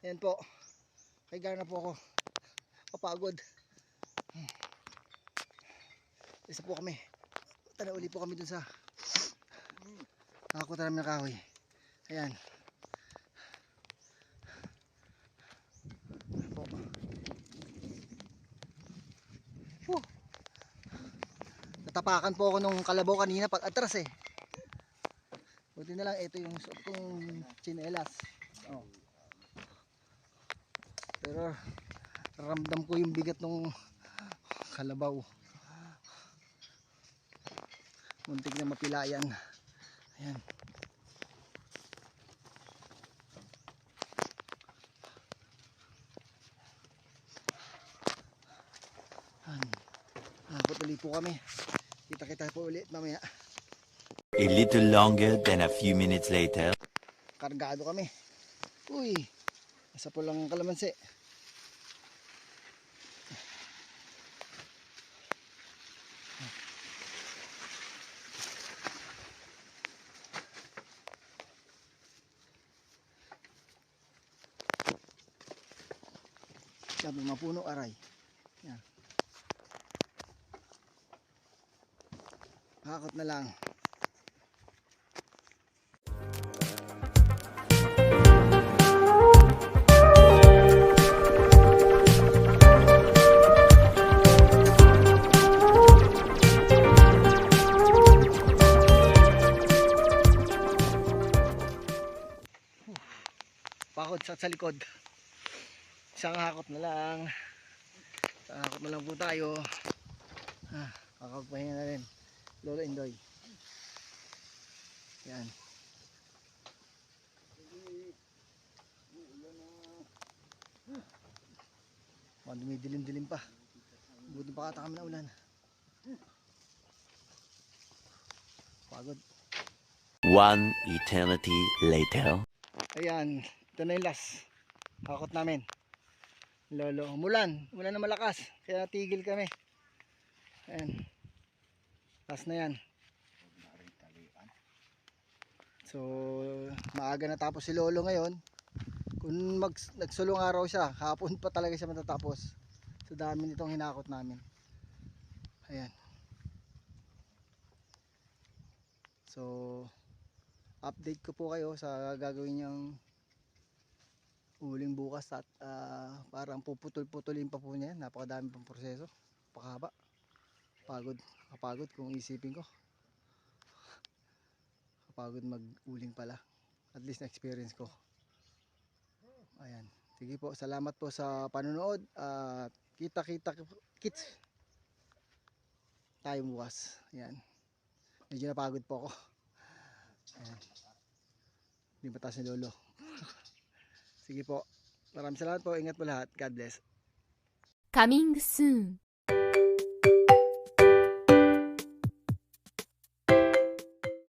Ayan po. Kaya na po ako. Kapagod. Isa po kami. Uli po kami dun sa nakakuta namin ng kahoy. Ayan. Po. Natapakan po ako nung kalabaw kanina pag atras eh. Buti na lang ito yung suot kong tsinelas. Oh. Pero ramdam ko yung bigat nung kalabaw. Muntik na mapilayan. Ayan. Nakapot ulit po kami. Kita-kita po ulit mamaya. A little longer than a few minutes later. Kargado kami. Uy, nasa po lang kalamansi. Sabi mapuno aray. Yan. Hakot na lang. Pakot sa likod. Isang hakot na lang. Isang hakot na lang po tayo. Kakagpahinga na rin. Lolo Indoy. Yan. Dumidilim-dilim pa. Buti pa kata kami na ulan. Pagod. One eternity later. Ayan. Ito na yung last. Hakot namin. Lolo. Umulan na malakas. Kaya tigil kami. Ayan. Last na yan. So, maaga natapos si Lolo ngayon. Kung nagsulong araw siya, hapon pa talaga siya matatapos. Sa dami nitong hinakot namin. Ayan. So, update ko po kayo sa gagawin niyang uling bukas at parang puputol-putulin pa po niya. Napakadami pang proseso. Napakahaba. Kapagod kung isipin ko. Kapagod mag-uling pala. At least na-experience ko. Ayan. Sige po, salamat po sa panonood. Kits tayo bukas. Ayan. Medyo napagod po ako. Ayan. Hindi mataas ni Lolo. Sige po. Maraming salamat po. Ingat po lahat. God bless. Coming soon.